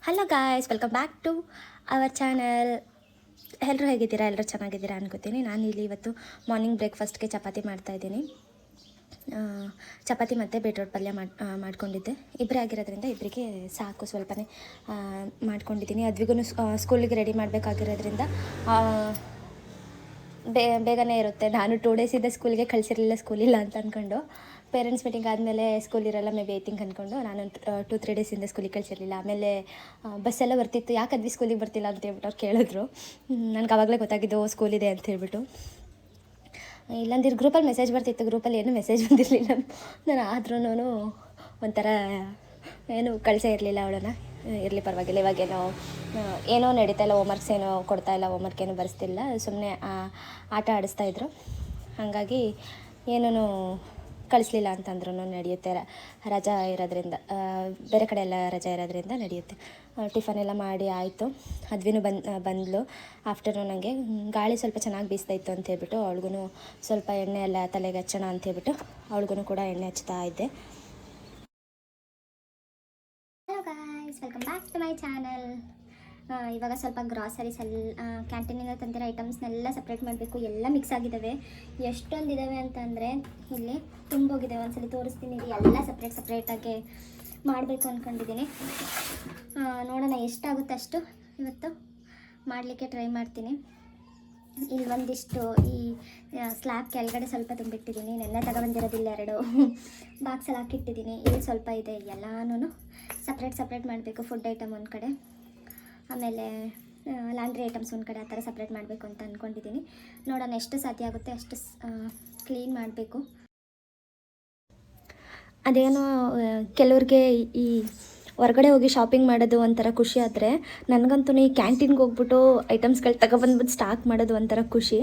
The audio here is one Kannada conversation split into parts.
Hello guys, welcome back to our channel. ಎಲ್ಲರೂ ಹೇಗಿದ್ದೀರಾ? ಎಲ್ಲರೂ ಚೆನ್ನಾಗಿದ್ದೀರಾ ಅನ್ಕೋತೀನಿ. ನಾನು ಇಲ್ಲಿ ಇವತ್ತು ಮಾರ್ನಿಂಗ್ ಬ್ರೇಕ್ಫಾಸ್ಟ್ಗೆ ಚಪಾತಿ ಮಾಡ್ತಾಯಿದ್ದೀನಿ. ಚಪಾತಿ ಮತ್ತು ಬೀಟ್ರೋಟ್ ಪಲ್ಯ ಮಾಡ್ಕೊಂಡಿದ್ದೆ. ಇಬ್ಬರೇ ಆಗಿರೋದ್ರಿಂದ ಇಬ್ಬರಿಗೆ ಸಾಕು, ಸ್ವಲ್ಪನೇ ಮಾಡ್ಕೊಂಡಿದ್ದೀನಿ. ಅದ್ವಿಗೂ ಸ್ಕೂಲಿಗೆ ರೆಡಿ ಮಾಡಬೇಕಾಗಿರೋದ್ರಿಂದ ಬೇಗನೆ ಇರುತ್ತೆ. ನಾನು 2 ಡೇಸಿಂದ ಸ್ಕೂಲಿಗೆ ಕಳಿಸಿರಲಿಲ್ಲ, ಸ್ಕೂಲಿಲ್ಲ ಅಂತ ಅಂದ್ಕೊಂಡು. ಪೇರೆಂಟ್ಸ್ ಮೀಟಿಂಗ್ ಆದಮೇಲೆ ಸ್ಕೂಲ್ ಇರಲ್ಲ ಮೇ ಬಿ ಐ ಥಿಂಕ್ ಅಂದ್ಕೊಂಡು ನಾನು 2-3 ಡೇಸಿಂದ ಸ್ಕೂಲಿಗೆ ಕಳಿಸಿರಲಿಲ್ಲ. ಆಮೇಲೆ ಬಸ್ಸೆಲ್ಲ ಬರ್ತಿತ್ತು, ಯಾಕೆ ಅದ್ವಿ ಸ್ಕೂಲಿಗೆ ಬರ್ತಿಲ್ಲ ಅಂತ ಹೇಳ್ಬಿಟ್ಟು ಅವ್ರು ಕೇಳಿದ್ರು. ನನಗೆ ಆವಾಗಲೇ ಗೊತ್ತಾಗಿದ್ದು ಸ್ಕೂಲಿದೆ ಅಂತ ಹೇಳ್ಬಿಟ್ಟು. ಇಲ್ಲಾಂದಿರು ಗ್ರೂಪಲ್ಲಿ ಮೆಸೇಜ್ ಬರ್ತಿತ್ತು, ಗ್ರೂಪಲ್ಲಿ ಏನೂ ಮೆಸೇಜ್ ಬಂದಿರಲಿಲ್ಲ. ನಾನು ಆದ್ರೂ ಒಂಥರ ಏನು ಕಳಿಸೇ ಇರಲಿಲ್ಲ ಅವಳನ್ನು. ಇರಲಿ ಪರವಾಗಿಲ್ಲ, ಇವಾಗೇನೋ ಏನೋ ನಡೀತಾ ಇಲ್ಲ, ಹೋಮ್ವರ್ಕ್ಸ್ ಏನೋ ಕೊಡ್ತಾಯಿಲ್ಲ, ಹೋಮ್ವರ್ಕ್ ಏನೋ ಬರೆಸ್ತಿಲ್ಲ, ಸುಮ್ಮನೆ ಆಟ ಆಡಿಸ್ತಾಯಿದ್ರು. ಹಾಗಾಗಿ ಏನೂ ಕಳಿಸ್ಲಿಲ್ಲ ಅಂತಂದ್ರೂ ನಡೆಯುತ್ತೆ. ರಜಾ ಇರೋದ್ರಿಂದ, ಬೇರೆ ಕಡೆ ಎಲ್ಲ ರಜಾ ಇರೋದ್ರಿಂದ ನಡೆಯುತ್ತೆ. ಟಿಫನ್ ಎಲ್ಲ ಮಾಡಿ ಆಯಿತು. ಅದ್ವಿನೂ ಬಂದಳು ಆಫ್ಟರ್ನೂನ್. ಗಾಳಿ ಸ್ವಲ್ಪ ಚೆನ್ನಾಗಿ ಬೀಸ್ತಾ ಇತ್ತು ಅಂತ ಹೇಳ್ಬಿಟ್ಟು ಅವಳಿಗೂ ಸ್ವಲ್ಪ ಎಣ್ಣೆ ಎಲ್ಲ ತಲೆಗೆ ಹಚ್ಚೋಣ ಅಂತ ಹೇಳ್ಬಿಟ್ಟು ಅವಳಿಗೂ ಕೂಡ ಎಣ್ಣೆ ಹಚ್ತಾ ಇದ್ದೆ. Hello guys, welcome back to my channel. ಇವಾಗ ಸ್ವಲ್ಪ ಗ್ರಾಸರೀಸ್ ಕ್ಯಾಂಟೀನಿಂದ ತಂದಿರೋ ಐಟಮ್ಸ್ನೆಲ್ಲ ಸಪ್ರೇಟ್ ಮಾಡಬೇಕು. ಎಲ್ಲ ಮಿಕ್ಸ್ ಆಗಿದ್ದಾವೆ. ಎಷ್ಟೊಂದಿದ್ದಾವೆ ಅಂತಂದರೆ ಇಲ್ಲಿ ತುಂಬೋಗಿದ್ದಾವೆ. ಒಂದ್ಸಲ ತೋರಿಸ್ತೀನಿ. ಎಲ್ಲ ಸಪ್ರೇಟಾಗಿ ಮಾಡಬೇಕು ಅಂದ್ಕೊಂಡಿದ್ದೀನಿ. ನೋಡೋಣ ಎಷ್ಟಾಗುತ್ತೆ ಅಷ್ಟು ಇವತ್ತು ಮಾಡಲಿಕ್ಕೆ ಟ್ರೈ ಮಾಡ್ತೀನಿ. ಇಲ್ಲಿ ಒಂದಿಷ್ಟು ಈ ಸ್ಲ್ಯಾಬ್ ಕೆಳಗಡೆ ಸ್ವಲ್ಪ ತುಂಬಿಟ್ಟಿದ್ದೀನಿ. ನೆನ್ನೆ ತಗೊಬಂದಿರೋದಿಲ್ಲ, 2 ಬಾಕ್ಸಲ್ಲಿ ಹಾಕಿಟ್ಟಿದ್ದೀನಿ. ಇಲ್ಲಿ ಸ್ವಲ್ಪ ಇದೆ. ಎಲ್ಲನೂ ಸಪ್ರೇಟ್ ಮಾಡಬೇಕು. ಫುಡ್ ಐಟಮ್ ಒಂದು ಕಡೆ, ಆಮೇಲೆ ಲ್ಯಾಂಡ್ರಿ ಐಟಮ್ಸ್ ಒಂದು ಕಡೆ, ಆ ಥರ ಸಪ್ರೇಟ್ ಮಾಡಬೇಕು ಅಂತ ಅಂದ್ಕೊಂಡಿದ್ದೀನಿ. ನೋಡೋಣ ಎಷ್ಟು ಸಾಧ್ಯ ಆಗುತ್ತೆ ಅಷ್ಟು ಕ್ಲೀನ್ ಮಾಡಬೇಕು. ಅದೇನೋ ಕೆಲವ್ರಿಗೆ ಈ ಹೊರಗಡೆ ಹೋಗಿ ಶಾಪಿಂಗ್ ಮಾಡೋದು ಒಂಥರ ಖುಷಿ ಆದರೆ, ನನಗಂತೂ ಈ ಕ್ಯಾಂಟೀನ್ಗೆ ಹೋಗ್ಬಿಟ್ಟು ಐಟಮ್ಸ್ಗಳು ತಗೊಬಂದ್ಬಿಟ್ಟು ಸ್ಟಾಕ್ ಮಾಡೋದು ಒಂಥರ ಖುಷಿ.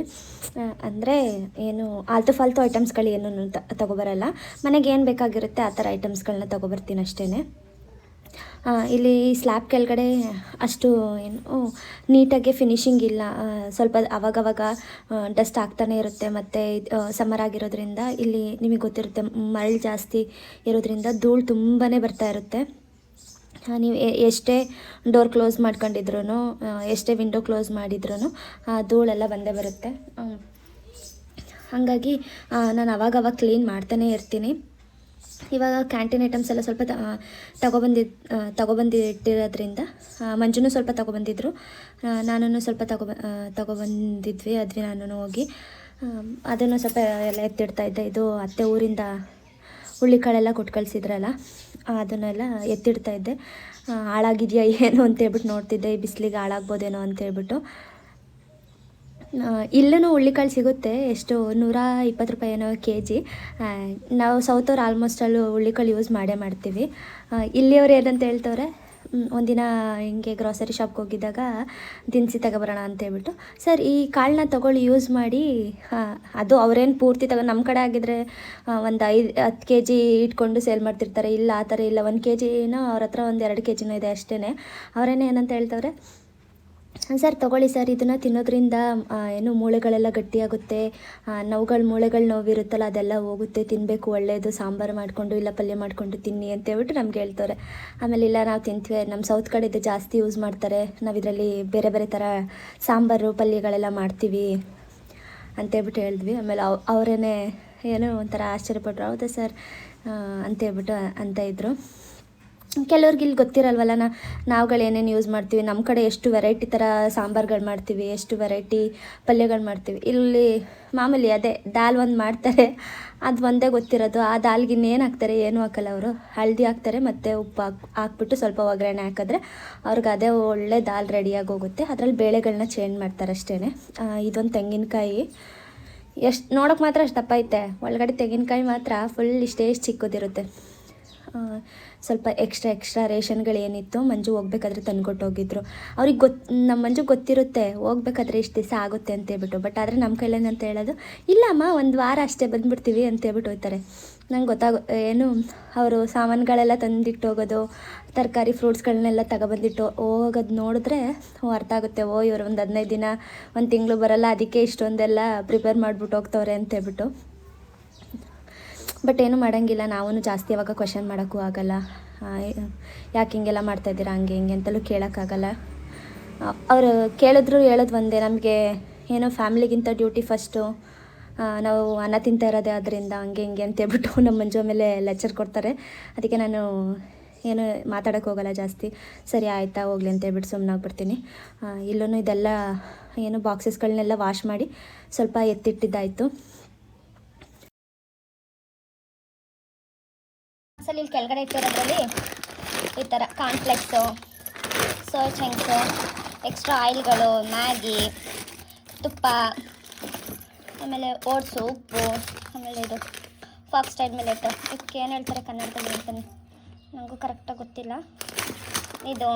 ಅಂದರೆ ಏನು ಆಲ್ತು ಐಟಮ್ಸ್ಗಳು ಏನೂ ತಗೊಬರಲ್ಲ. ಮನೆಗೆ ಏನು ಬೇಕಾಗಿರುತ್ತೆ ಆ ಥರ ಐಟಮ್ಸ್ಗಳನ್ನ ತಗೊಬರ್ತೀನಿ ಅಷ್ಟೇ. ಇಲ್ಲಿ ಸ್ಲ್ಯಾಬ್ ಕೆಳಗಡೆ ಅಷ್ಟು ಏನು ನೀಟಾಗಿ ಫಿನಿಷಿಂಗ್ ಇಲ್ಲ. ಸ್ವಲ್ಪ ಅವಾಗವಾಗ ಡಸ್ಟ್ ಆಗ್ತಾನೆ ಇರುತ್ತೆ. ಮತ್ತು ಸಮ್ಮರ್ ಆಗಿರೋದ್ರಿಂದ ಇಲ್ಲಿ ನಿಮಗೆ ಗೊತ್ತಿರುತ್ತೆ, ಮರಳು ಜಾಸ್ತಿ ಇರೋದ್ರಿಂದ ಧೂಳು ತುಂಬಾ ಬರ್ತಾ ಇರುತ್ತೆ. ನೀವು ಎಷ್ಟೇ ಡೋರ್ ಕ್ಲೋಸ್ ಮಾಡ್ಕೊಂಡಿದ್ರು, ಎಷ್ಟೇ ವಿಂಡೋ ಕ್ಲೋಸ್ ಮಾಡಿದ್ರೂ ಧೂಳೆಲ್ಲ ಬಂದೇ ಬರುತ್ತೆ. ಹಾಗಾಗಿ ನಾನು ಅವಾಗವಾಗ ಕ್ಲೀನ್ ಮಾಡ್ತಾನೇ ಇರ್ತೀನಿ. ಇವಾಗ ಕ್ಯಾಂಟೀನ್ ಐಟಮ್ಸ್ ಎಲ್ಲ ಸ್ವಲ್ಪ ತಗೊಬಂದಿಟ್ಟಿರೋದ್ರಿಂದ ಮಂಜುನೂ ಸ್ವಲ್ಪ ತಗೊಬಂದಿದ್ರು, ನಾನು ಸ್ವಲ್ಪ ತಗೊಬಂದಿದ್ವಿ. ನಾನು ಹೋಗಿ ಅದನ್ನು ಸ್ವಲ್ಪ ಎಲ್ಲ ಎತ್ತಿಡ್ತಾಯಿದ್ದೆ. ಇದು ಅತ್ತೆ ಊರಿಂದ ಹುಳ್ಳಿಕಾಳೆಲ್ಲ ಕೊಟ್ಟು ಕಳಿಸಿದ್ರಲ್ಲ, ಅದನ್ನೆಲ್ಲ ಎತ್ತಿಡ್ತಾಯಿದ್ದೆ. ಹಾಳಾಗಿದೆಯಾ ಏನು ಅಂತೇಳ್ಬಿಟ್ಟು ನೋಡ್ತಿದ್ದೆ. ಈ ಬಿಸಿಲಿಗೆ ಹಾಳಾಗ್ಬೋದೇನೋ ಅಂತೇಳ್ಬಿಟ್ಟು. ಇಲ್ಲೂ ಹುಳ್ಳಿಕಾಳು ಸಿಗುತ್ತೆ. ಎಷ್ಟು 120 ರೂಪಾಯಿ ಏನೋ kg. ನಾವು ಸೌತವ್ರು ಆಲ್ಮೋಸ್ಟ್ ಅಲ್ಲಿ ಹುಳ್ಳಿಕಾಳು ಯೂಸ್ ಮಾಡ್ತೀವಿ. ಇಲ್ಲಿಯವ್ರು ಏನಂತ ಹೇಳ್ತವ್ರೆ, ಒಂದಿನ ಹಿಂಗೆ ಗ್ರಾಸರಿ ಶಾಪ್ಗೆ ಹೋಗಿದ್ದಾಗ ದಿನಸಿ ತಗೊಬರೋಣ ಅಂತೇಳ್ಬಿಟ್ಟು, ಸರ್ ಈ ಕಾಳನ್ನ ತೊಗೊಳ್ಳಿ, ಯೂಸ್ ಮಾಡಿ. ಅದು ಅವ್ರೇನು ಪೂರ್ತಿ ನಮ್ಮ ಕಡೆ ಆಗಿದ್ರೆ ಒಂದು 10 kg ಇಟ್ಕೊಂಡು ಸೇಲ್ ಮಾಡ್ತಿರ್ತಾರೆ. ಇಲ್ಲ ಆ ಥರ ಇಲ್ಲ, 1 kgನೋ ಅವ್ರ ಹತ್ರ ಒಂದು 2 kgನೋ ಇದೆ ಅಷ್ಟೇ. ಅವರೇನೇ ಏನಂತ ಹೇಳ್ತವ್ರೆ, ಸರ್ ತೊಗೊಳ್ಳಿ ಸರ್, ಇದನ್ನು ತಿನ್ನೋದ್ರಿಂದ ಏನು ಮೂಳೆಗಳೆಲ್ಲ ಗಟ್ಟಿಯಾಗುತ್ತೆ, ಮೂಳೆಗಳು ನೋವಿರುತ್ತಲ್ಲ ಅದೆಲ್ಲ ಹೋಗುತ್ತೆ, ತಿನ್ನಬೇಕು, ಒಳ್ಳೆಯದು, ಸಾಂಬಾರು ಮಾಡಿಕೊಂಡು ಇಲ್ಲ ಪಲ್ಯ ಮಾಡಿಕೊಂಡು ತಿನ್ನಿ ಅಂತೇಳ್ಬಿಟ್ಟು ನಮ್ಗೆ ಹೇಳ್ತಾರೆ. ಆಮೇಲೆ ಇಲ್ಲ ನಾವು ತಿಂತೀವಿ, ನಮ್ಮ ಸೌತ್ ಕಡೆ ಇದು ಜಾಸ್ತಿ ಯೂಸ್ ಮಾಡ್ತಾರೆ, ನಾವು ಇದರಲ್ಲಿ ಬೇರೆ ಬೇರೆ ಥರ ಸಾಂಬಾರು ಪಲ್ಯಗಳೆಲ್ಲ ಮಾಡ್ತೀವಿ ಅಂತೇಳ್ಬಿಟ್ಟು ಹೇಳಿದ್ವಿ. ಆಮೇಲೆ ಅವರೇನೆ ಏನೋ ಒಂಥರ ಆಶ್ಚರ್ಯಪಟ್ಟರು. ಹೌದಾ ಸರ್ ಅಂತೇಳ್ಬಿಟ್ಟು ಅಂತ ಇದ್ದರು. ಕೆಲವ್ರಿಗೆ ಇಲ್ಲಿ ಗೊತ್ತಿರಲ್ವಲ್ಲ, ನಾವುಗಳು ಏನೇನು ಯೂಸ್ ಮಾಡ್ತೀವಿ. ನಮ್ಮ ಕಡೆ ಎಷ್ಟು ವೆರೈಟಿ ಥರ ಸಾಂಬಾರುಗಳು ಮಾಡ್ತೀವಿ, ಎಷ್ಟು ವೆರೈಟಿ ಪಲ್ಯಗಳು ಮಾಡ್ತೀವಿ. ಇಲ್ಲಿ ಮಾಮೂಲಿ ಅದೇ ದಾಲ್ ಒಂದು ಮಾಡ್ತಾರೆ, ಅದು ಒಂದೇ ಗೊತ್ತಿರೋದು. ಆ ದಾಲ್ಗೆ ಇನ್ನೇನು ಹಾಕ್ತಾರೆ, ಏನೂ ಹಾಕಲ್ಲ ಅವರು. ಹಳದಿ ಹಾಕ್ತಾರೆ ಮತ್ತು ಉಪ್ಪು ಹಾಕ್ಬಿಟ್ಟು ಸ್ವಲ್ಪ ಒಗ್ಗರಣೆ ಹಾಕಿದ್ರೆ ಅವ್ರಿಗೆ ಅದೇ ಒಳ್ಳೆ ದಾಲ್ ರೆಡಿಯಾಗಿ ಹೋಗುತ್ತೆ. ಅದರಲ್ಲಿ ಬೇಳೆಗಳನ್ನ ಚೇಂಜ್ ಮಾಡ್ತಾರೆ ಅಷ್ಟೇ. ಇದೊಂದು ತೆಂಗಿನಕಾಯಿ ಎಷ್ಟು ನೋಡೋಕೆ ಮಾತ್ರ ಅಷ್ಟು ದಪ್ಪ ಐತೆ, ಒಳಗಡೆ ತೆಂಗಿನಕಾಯಿ ಮಾತ್ರ ಫುಲ್ ಇಷ್ಟೇ ಚಿಕ್ಕದಿರುತ್ತೆ. ಸ್ವಲ್ಪ ಎಕ್ಸ್ಟ್ರಾ ರೇಷನ್ಗಳು ಏನಿತ್ತು ಮಂಜು ಹೋಗ್ಬೇಕಾದ್ರೆ ತಂದುಕೊಟ್ಟೋಗಿದ್ರು. ಅವ್ರಿಗೆ ನಮ್ಮ ಮಂಜುಗೆ ಗೊತ್ತಿರುತ್ತೆ ಹೋಗ್ಬೇಕಾದ್ರೆ ಇಷ್ಟು ದಿವಸ ಆಗುತ್ತೆ ಅಂತೇಳ್ಬಿಟ್ಟು. ಬಟ್ ಆದರೆ ನಮ್ಮ ಕೈಲೇನಂತ ಹೇಳೋದು, ಇಲ್ಲಮ್ಮ 1 ವಾರ ಅಷ್ಟೇ ಬಂದುಬಿಡ್ತೀವಿ ಅಂತೇಳ್ಬಿಟ್ಟು ಹೋಗ್ತಾರೆ. ನಂಗೆ ಏನು ಅವರು ಸಾಮಾನುಗಳೆಲ್ಲ ತಂದಿಟ್ಟು ಹೋಗೋದು, ತರಕಾರಿ ಫ್ರೂಟ್ಸ್ಗಳನ್ನೆಲ್ಲ ತಗೊಬಂದಿಟ್ಟು ಹೋಗೋದು ನೋಡಿದ್ರೆ ಅರ್ಥ ಆಗುತ್ತೆ. ಇವರು ಒಂದು 15 ದಿನ 1 ತಿಂಗಳು ಬರೋಲ್ಲ, ಅದಕ್ಕೆ ಇಷ್ಟೊಂದೆಲ್ಲ ಪ್ರಿಪೇರ್ ಮಾಡಿಬಿಟ್ಟು ಹೋಗ್ತವ್ರೆ ಅಂತೇಳ್ಬಿಟ್ಟು. ಬಟ್ ಏನೂ ಮಾಡೋಂಗಿಲ್ಲ. ನಾವು ಜಾಸ್ತಿ ಅವಾಗ ಕ್ವಶನ್ ಮಾಡೋಕ್ಕೂ ಆಗಲ್ಲ. ಯಾಕೆ ಹಿಂಗೆಲ್ಲ ಮಾಡ್ತಾಯಿದ್ದೀರಾ ಹಂಗೆ ಹಿಂಗೆ ಅಂತಲೂ ಕೇಳೋಕ್ಕಾಗಲ್ಲ. ಅವರು ಕೇಳಿದ್ರು ಹೇಳೋದು ಒಂದೇ, ನಮಗೆ ಏನೋ ಫ್ಯಾಮ್ಲಿಗಿಂತ ಡ್ಯೂಟಿ ಫಸ್ಟು, ನಾವು ಅನ್ನ ತಿಂತಾ ಇರೋದೇ ಅದರಿಂದ ಹಂಗೆ ಹಿಂಗೆ ಅಂತೇಳ್ಬಿಟ್ಟು ನಮ್ಮ ಮಂಜು ಮೇಲೆ ಲೆಕ್ಚರ್ ಕೊಡ್ತಾರೆ. ಅದಕ್ಕೆ ನಾನು ಏನು ಮಾತಾಡೋಕ್ಕೆ ಹೋಗಲ್ಲ ಜಾಸ್ತಿ. ಸರಿ ಆಯಿತಾ ಹೋಗ್ಲಿ ಅಂತೇಳ್ಬಿಟ್ಟು ಸುಮ್ಮನಾಗ್ಬಿಡ್ತೀನಿ. ಇಲ್ಲೂ ಇದೆಲ್ಲ ಏನು ಬಾಕ್ಸಸ್ಗಳನ್ನೆಲ್ಲ ವಾಶ್ ಮಾಡಿ ಸ್ವಲ್ಪ ಎತ್ತಿಟ್ಟಿದ್ದಾಯಿತು. ಅಸಲು ಇಲ್ಲಿ ಕೆಳಗಡೆ ಇಟ್ಟಿರೋದ್ರಲ್ಲಿ ಈ ಥರ ಕಾನ್ಫ್ಲೆಕ್ಸು, ಸೋಯಾ ಚಂಕ್ಸು, ಎಕ್ಸ್ಟ್ರಾ ಆಯಿಲ್ಗಳು, ಮ್ಯಾಗಿ, ತುಪ್ಪ, ಆಮೇಲೆ ಓಟ್ಸು, ಉಪ್ಪು, ಆಮೇಲೆ ಇದು ಫಾಕ್ಸ್ ಸ್ಟೈಲ್ ಮಿಲೆಟ್, ಇದಕ್ಕೆ ಏನು ಹೇಳ್ತಾರೆ ಕನ್ನಡದಲ್ಲಿ ಅಂತಾನೆ ನನಗೂ ಕರೆಕ್ಟಾಗಿ ಗೊತ್ತಿಲ್ಲ. ಇದು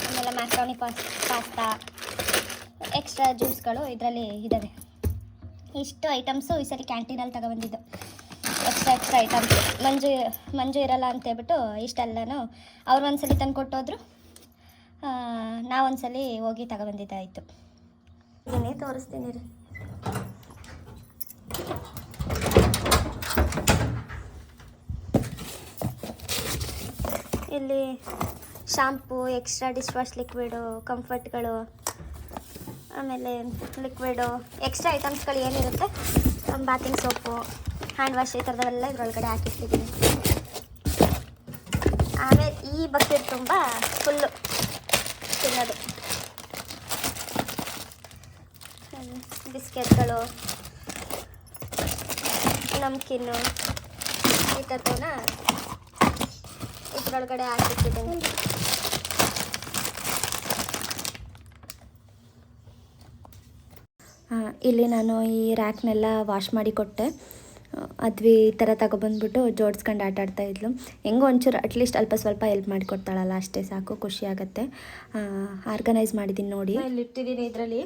ಆಮೇಲೆ ಮ್ಯಾಕ್ರೋನಿ ಪಾಸ್ತಾ, ಎಕ್ಸ್ಟ್ರಾ ಜ್ಯೂಸ್ಗಳು ಇದರಲ್ಲಿ ಇದ್ದಾವೆ. ಇಷ್ಟು ಐಟಮ್ಸು ಈ ಸರಿ ಕ್ಯಾಂಟೀನಲ್ಲಿ ತಗೊಬಂದಿದ್ದು. ಎಕ್ಸ್ಟ್ರಾ ಐಟಮ್ಸ್ ಮಂಜು ಇರಲ್ಲ ಅಂತೇಳ್ಬಿಟ್ಟು ಇಷ್ಟೆಲ್ಲನೂ ಅವ್ರು ಒಂದ್ಸಲಿ ತಂದು ಕೊಟ್ಟೋದ್ರು, ನಾವೊಂದ್ಸಲಿ ಹೋಗಿ ತಗೊಬಂದಿದ್ದಾಯಿತು. ಇದನ್ನೇ ತೋರಿಸ್ತೀನಿ ರೀ. ಇಲ್ಲಿ shampoo, extra dish wash liquid, ಕಂಫರ್ಟ್ಗಳು, ಆಮೇಲೆ ಲಿಕ್ವಿಡು, ಎಕ್ಸ್ಟ್ರಾ ಐಟಮ್ಸ್ಗಳು ಏನಿರುತ್ತೆ, ಬಾತಿಂಗ್ ಸೋಪು, ಹ್ಯಾಂಡ್ ವಾಶ್, ಈ ಥರದವೆಲ್ಲ ಇದರೊಳಗಡೆ ಹಾಕಿರ್ತಿದ್ದೀನಿ. ಆಮೇಲೆ ಈ ಬಕೆಟ್ ತುಂಬ ಫುಲ್ಲು ತಿನ್ನೋದು ಬಿಸ್ಕೆಟ್ಗಳು, ನಮ್ಕಿನ್ನು, ಈ ಥರದನ್ನ ಇದರೊಳಗಡೆ ಹಾಕಿಟ್ಟಿದ್ದೀನಿ. ಇಲ್ಲಿ ನಾನು ಈ ರ್ಯಾಕ್ನೆಲ್ಲ ವಾಶ್ ಮಾಡಿ ಕೊಟ್ಟೆ. ಅದ್ವಿ ಈ ಥರ ತಗೊಬಂದ್ಬಿಟ್ಟು ಜೋಡಿಸ್ಕೊಂಡು ಆಟಾಡ್ತಾಯಿದ್ಲು. ಹೆಂಗೋ ಒಂಚೂರು ಅಟ್ಲೀಸ್ಟ್ ಅಲ್ಪ ಸ್ವಲ್ಪ ಹೆಲ್ಪ್ ಮಾಡಿಕೊಡ್ತಾಳಲ್ಲ, ಅಷ್ಟೇ ಸಾಕು, ಖುಷಿ ಆಗುತ್ತೆ. ಆರ್ಗನೈಸ್ ಮಾಡಿದ್ದೀನಿ ನೋಡಿ. ಇಲ್ಲಿ ಇಟ್ಟಿದ್ದೀನಿ. ಇದರಲ್ಲಿ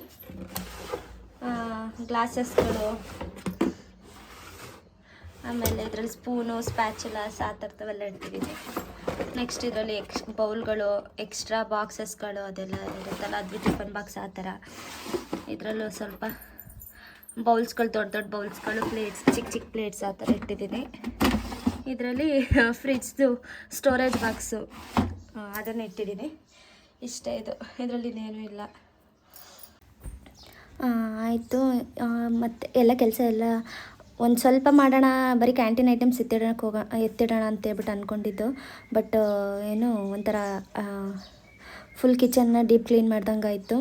ಗ್ಲಾಸಸ್ಗಳು, ಆಮೇಲೆ ಇದರಲ್ಲಿ ಸ್ಪೂನು, ಸ್ಪ್ಯಾಚುಲಾಸ್, ಆ ಥರದವೆಲ್ಲ ಇಡ್ತಿದ್ದೀನಿ. ನೆಕ್ಸ್ಟ್ ಇದರಲ್ಲಿ ಬೌಲ್ಗಳು, ಎಕ್ಸ್ಟ್ರಾ ಬಾಕ್ಸಸ್ಗಳು ಅದೆಲ್ಲ ಇರುತ್ತಲ್ಲ, ಅದ್ವಿ ಟಿಫನ್ ಬಾಕ್ಸ್ ಆ ಥರ. ಇದರಲ್ಲೂ ಸ್ವಲ್ಪ ಬೌಲ್ಸ್ಗಳು, ದೊಡ್ಡ ದೊಡ್ಡ ಬೌಲ್ಸ್ಗಳು, ಪ್ಲೇಟ್ಸ್, ಚಿಕ್ಕ ಚಿಕ್ಕ ಪ್ಲೇಟ್ಸ್ ಆ ಥರ ಇಟ್ಟಿದ್ದೀನಿ. ಇದರಲ್ಲಿ ಫ್ರಿಜ್ದು ಸ್ಟೋರೇಜ್ ಬಾಕ್ಸು ಅದನ್ನು ಇಟ್ಟಿದ್ದೀನಿ. ಇಷ್ಟೇ ಇದು, ಇದರಲ್ಲಿ ಇನ್ನೇನೂ ಇಲ್ಲ. ಆಯಿತು. ಮತ್ತು ಎಲ್ಲ ಕೆಲಸ ಎಲ್ಲ ಒಂದು ಸ್ವಲ್ಪ ಮಾಡೋಣ, ಬರೀ ಕ್ಯಾಂಟೀನ್ ಐಟಮ್ಸ್ ಎತ್ತಿಡೋಣ ಅಂತೇಳ್ಬಿಟ್ಟು ಅಂದ್ಕೊಂಡಿದ್ದು. ಬಟ್ ಏನು ಒಂಥರ ಫುಲ್ ಕಿಚನ್ನ ಡೀಪ್ ಕ್ಲೀನ್ ಮಾಡ್ದಂಗೆ ಆಯಿತು.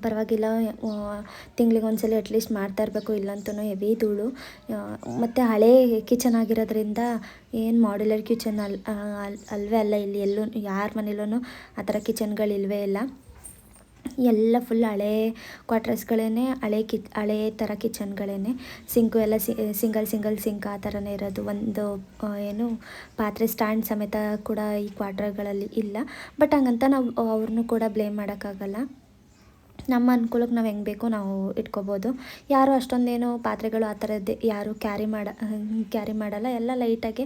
ಪರವಾಗಿಲ್ಲ, ತಿಂಗ್ಳಿಗೆ ಒಂದ್ಸಲ ಅಟ್ಲೀಸ್ಟ್ ಮಾಡ್ತಾ ಇರಬೇಕು, ಇಲ್ಲಂತೂ ಹೆವಿ ಧೂಳು. ಮತ್ತು ಹಳೇ ಕಿಚನ್ ಆಗಿರೋದ್ರಿಂದ ಏನು ಮಾಡ್ಯುಲರ್ ಕಿಚನ್ ಅಲ್ವೇ ಅಲ್ಲ. ಇಲ್ಲಿ ಎಲ್ಲೂ ಯಾರ ಮನೇಲೂ ಆ ಥರ ಕಿಚನ್ಗಳಿಲ್ವೇ ಇಲ್ಲ. ಎಲ್ಲ ಫುಲ್ ಹಳೇ ಕ್ವಾರ್ಟರ್ಸ್ಗಳೇ, ಹಳೇ ಥರ ಕಿಚನ್ಗಳೇ. ಸಿಂಕು ಎಲ್ಲ ಸಿಂಗಲ್ ಸಿಂಕ್ ಆ ಥರನೇ ಇರೋದು. ಒಂದು ಏನು ಪಾತ್ರೆ ಸ್ಟ್ಯಾಂಡ್ ಸಮೇತ ಕೂಡ ಈ ಕ್ವಾರ್ಟರ್ಗಳಲ್ಲಿ ಇಲ್ಲ. ಬಟ್ ಹಂಗಂತ ನಾವು ಅವ್ರನ್ನೂ ಕೂಡ ಬ್ಲೇಮ್ ಮಾಡೋಕ್ಕಾಗಲ್ಲ. ನಮ್ಮ ಅನುಕೂಲಕ್ಕೆ ನಾವು ಹೆಂಗೆ ಬೇಕೋ ನಾವು ಇಟ್ಕೋಬೋದು. ಯಾರು ಅಷ್ಟೊಂದೇನು ಪಾತ್ರೆಗಳು ಆ ಥರದ್ದೇ ಯಾರು ಕ್ಯಾರಿ ಮಾಡಲ್ಲ. ಎಲ್ಲ ಲೈಟಾಗೆ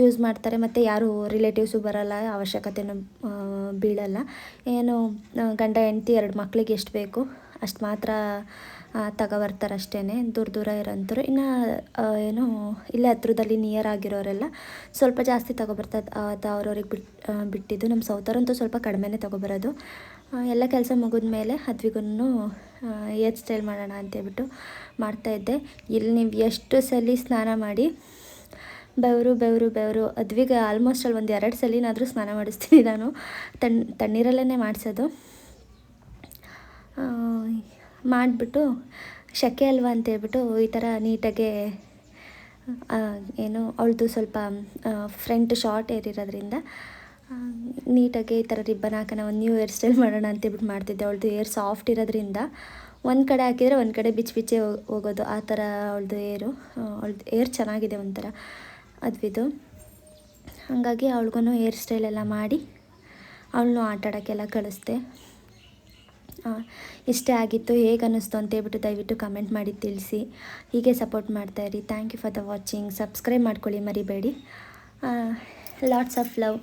ಯೂಸ್ ಮಾಡ್ತಾರೆ. ಮತ್ತು ಯಾರು ರಿಲೇಟಿವ್ಸು ಬರೋಲ್ಲ, ಅವಶ್ಯಕತೆಯೂ ಬೀಳಲ್ಲ. ಏನು ಗಂಡ ಹೆಂಡ್ತಿ 2 ಮಕ್ಳಿಗೆ ಎಷ್ಟು ಬೇಕು ಅಷ್ಟು ಮಾತ್ರ ತಗೊಬರ್ತಾರೆ ಅಷ್ಟೇ, ದೂರ ಇರೋಂಥವ್ರು. ಇನ್ನು ಏನು ಇಲ್ಲೇ ಹತ್ರದಲ್ಲಿ ನಿಯರ್ ಆಗಿರೋರೆಲ್ಲ ಸ್ವಲ್ಪ ಜಾಸ್ತಿ ತಗೊಬರ್ತಾರೆ. ಅದು ಅವ್ರವ್ರಿಗೆ ಬಿಟ್ಟಿದ್ದು. ನಮ್ಮ ಸೌತರಂತೂ ಸ್ವಲ್ಪ ಕಡಿಮೆನೇ ತಗೊಬರೋದು. ಎಲ್ಲ ಕೆಲಸ ಮುಗಿದ ಮೇಲೆ ಅದ್ವಿಗೂ ಹೇರ್ ಸ್ಟೈಲ್ ಮಾಡೋಣ ಅಂತೇಳ್ಬಿಟ್ಟು ಮಾಡ್ತಾಯಿದ್ದೆ. ಇಲ್ಲಿ ನೀವು ಎಷ್ಟು ಸಲ ಸ್ನಾನ ಮಾಡಿ ಬೆವರು ಅದ್ವಿಗೆ ಆಲ್ಮೋಸ್ಟ್ ಅಲ್ಲಿ 1-2 ಸಲಿನಾದರೂ ಸ್ನಾನ ಮಾಡಿಸ್ತೀನಿ ನಾನು. ತಣ್ಣೀರಲ್ಲೇ ಮಾಡಿಸೋದು. ಮಾಡಿಬಿಟ್ಟು ಶೆಕೆ ಅಲ್ವಾ ಅಂತೇಳ್ಬಿಟ್ಟು ಈ ಥರ ನೀಟಾಗೆ ಏನು ಅವಳದು ಸ್ವಲ್ಪ ಫ್ರಂಟ್ ಶಾರ್ಟ್ ಏರ್ ಇರೋದ್ರಿಂದ ನೀಟಾಗಿ ಈ ಥರ ರಿಬ್ಬನ್ ಹಾಕೋಣ, ಒಂದು ನ್ಯೂ ಹೇರ್ ಸ್ಟೈಲ್ ಮಾಡೋಣ ಅಂತೇಳ್ಬಿಟ್ಟು ಮಾಡ್ತಿದ್ದೆ. ಅವಳದು ಏರ್ ಸಾಫ್ಟ್ ಇರೋದ್ರಿಂದ ಒಂದು ಕಡೆ ಹಾಕಿದರೆ ಒಂದು ಕಡೆ ಬಿಚ್ಚೆ ಹೋಗೋದು, ಆ ಥರ ಅವಳದು ಏರ್ ಚೆನ್ನಾಗಿದೆ ಒಂಥರ ಅದ್ವಿದು. ಹಾಗಾಗಿ ಅವಳಿಗೂ ಹೇರ್ ಸ್ಟೈಲೆಲ್ಲ ಮಾಡಿ ಅವಳನ್ನು ಆಟಾಡೋಕ್ಕೆಲ್ಲ ಕಳಿಸ್ದೆ. ಇಷ್ಟೇ ಆಗಿತ್ತು. ಹೇಗೆ ಅನ್ನಿಸ್ತು ಅಂತೇಳ್ಬಿಟ್ಟು ದಯವಿಟ್ಟು ಕಮೆಂಟ್ ಮಾಡಿ ತಿಳಿಸಿ. ಹೀಗೆ ಸಪೋರ್ಟ್ ಮಾಡ್ತಾಯಿರಿ. Thank you for the watching. Subscribe ಮಾಡ್ಕೊಳ್ಳಿ ಮರಿಬೇಡಿ. Lots of love.